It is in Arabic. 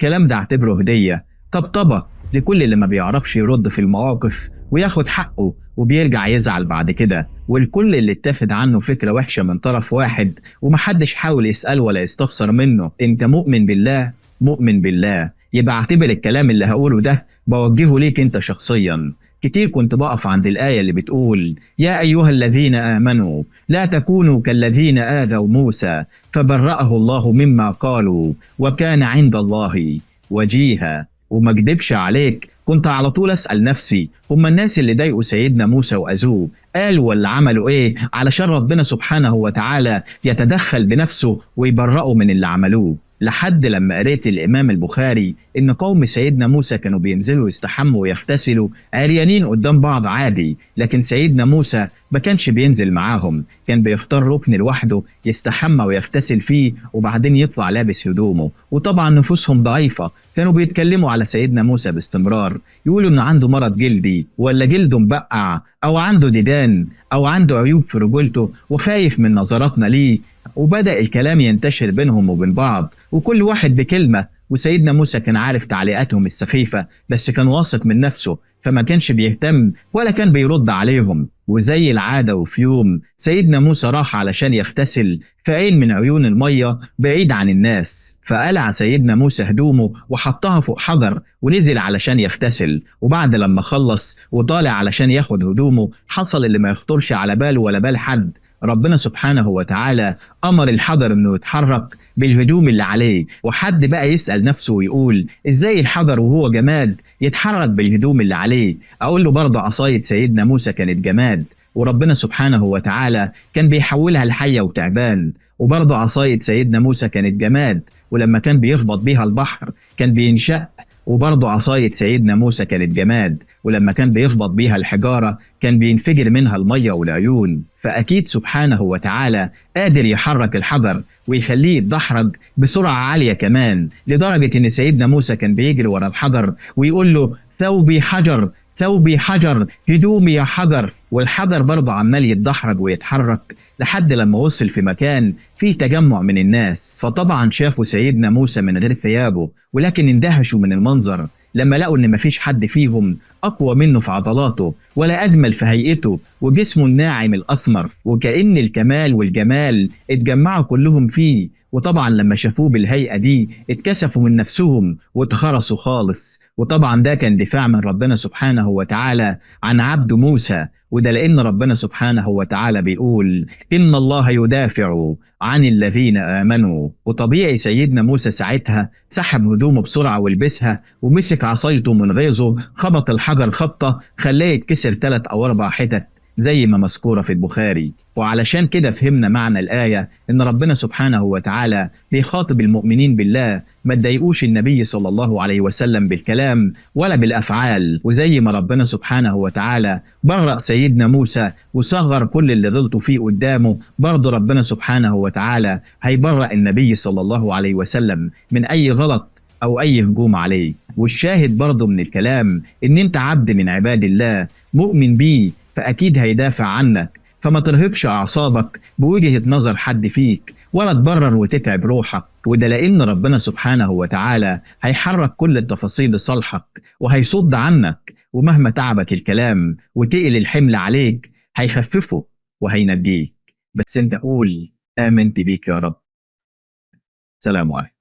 الكلام ده اعتبره هدية، طبطبة لكل اللي ما بيعرفش يرد في المواقف وياخد حقه وبيرجع يزعل بعد كده، والكل اللي اتاخد عنه فكرة وحشة من طرف واحد ومحدش حاول يسأل ولا يستفسر منه. انت مؤمن بالله؟ مؤمن بالله، يبقى اعتبر الكلام اللي هقوله ده بوجهه ليك انت شخصيا. كتير كنت بقف عند الآية اللي بتقول يا أيها الذين آمنوا لا تكونوا كالذين آذوا موسى فبرأه الله مما قالوا وكان عند الله وجيها. وما اكدبش عليك، كنت على طول أسأل نفسي هم الناس اللي ضايقوا سيدنا موسى وأذوه قالوا ولا عملوا إيه علشان ربنا سبحانه وتعالى يتدخل بنفسه ويبرأوا من اللي عملوه؟ لحد لما قريت الإمام البخاري إن قوم سيدنا موسى كانوا بينزلوا يستحموا ويغتسلوا عريانين قدام بعض عادي، لكن سيدنا موسى ما كانش بينزل معاهم، كان بيختار ركن لوحده يستحمى ويغتسل فيه وبعدين يطلع لابس هدومه. وطبعا نفوسهم ضعيفة، كانوا بيتكلموا على سيدنا موسى باستمرار، يقولوا إنه عنده مرض جلدي ولا جلده مبقع أو عنده ديدان أو عنده عيوب في رجولته وخايف من نظراتنا ليه. وبدأ الكلام ينتشر بينهم وبين بعض وكل واحد بكلمة، وسيدنا موسى كان عارف تعليقاتهم السخيفة بس كان واثق من نفسه فما كانش بيهتم ولا كان بيرد عليهم. وزي العادة وفي يوم سيدنا موسى راح علشان يغتسل في عين من عيون المية بعيد عن الناس، فقلع سيدنا موسى هدومه وحطها فوق حجر ونزل علشان يغتسل. وبعد لما خلص وطالع علشان ياخد هدومه حصل اللي ما يخطرش على باله ولا بال حد، ربنا سبحانه وتعالى أمر الحجر إنه يتحرك بالهدوم اللي عليه. وحد بقى يسأل نفسه ويقول إزاي الحجر وهو جماد يتحرك بالهدوم اللي عليه؟ أقول له برضه عصاية سيدنا موسى كانت جماد وربنا سبحانه وتعالى كان بيحولها لحية وتعبان، وبرضه عصاية سيدنا موسى كانت جماد ولما كان بيخبط بيها البحر كان بينشق، وبرضه عصاية سيدنا موسى كانت جماد ولما كان بيخبط بيها الحجارة كان بينفجر منها المية والعيون. فأكيد سبحانه وتعالى قادر يحرك الحجر ويخليه يتدحرج بسرعة عالية كمان، لدرجة إن سيدنا موسى كان بيجري ورا الحجر ويقول له ثوبي حجر ثوبي حجر هدومي يا حجر، والحجر برضه عمال يتدحرج ويتحرك لحد لما وصل في مكان فيه تجمع من الناس. فطبعا شافوا سيدنا موسى من غير ثيابه ولكن اندهشوا من المنظر لما لقوا ان مفيش حد فيهم اقوى منه في عضلاته ولا اجمل في هيئته وجسمه الناعم الاسمر، وكأن الكمال والجمال اتجمعوا كلهم فيه. وطبعا لما شافوه بالهيئة دي اتكسفوا من نفسهم واتخرسوا خالص. وطبعا ده كان دفاع من ربنا سبحانه وتعالى عن عبد موسى، وده لأن ربنا سبحانه وتعالى بيقول إن الله يدافع عن الذين آمنوا. وطبيعي سيدنا موسى ساعتها سحب هدومه بسرعة ولبسها ومسك عصايته من غيظه خبط الحجر خبطة خلاه يتكسر 3 أو 4 حتت زي ما مذكورة في البخاري. وعلشان كده فهمنا معنى الآية إن ربنا سبحانه وتعالى بيخاطب المؤمنين بالله ما تضايقوش النبي صلى الله عليه وسلم بالكلام ولا بالأفعال. وزي ما ربنا سبحانه وتعالى برأ سيدنا موسى وصغر كل اللي غلطوا فيه قدامه، برضه ربنا سبحانه وتعالى هيبرأ النبي صلى الله عليه وسلم من أي غلط أو أي هجوم عليه. والشاهد برضه من الكلام إن أنت عبد من عباد الله مؤمن بيه فأكيد هيدافع عنك، فما ترهقش أعصابك بوجهة نظر حد فيك ولا تبرر وتتعب روحك. وده لأن ربنا سبحانه وتعالى هيحرك كل التفاصيل لصالحك وهيصد عنك، ومهما تعبك الكلام وتقل الحمل عليك هيخففه وهينجيك. بس انت قول آمنت بيك يا رب. سلام عليكم.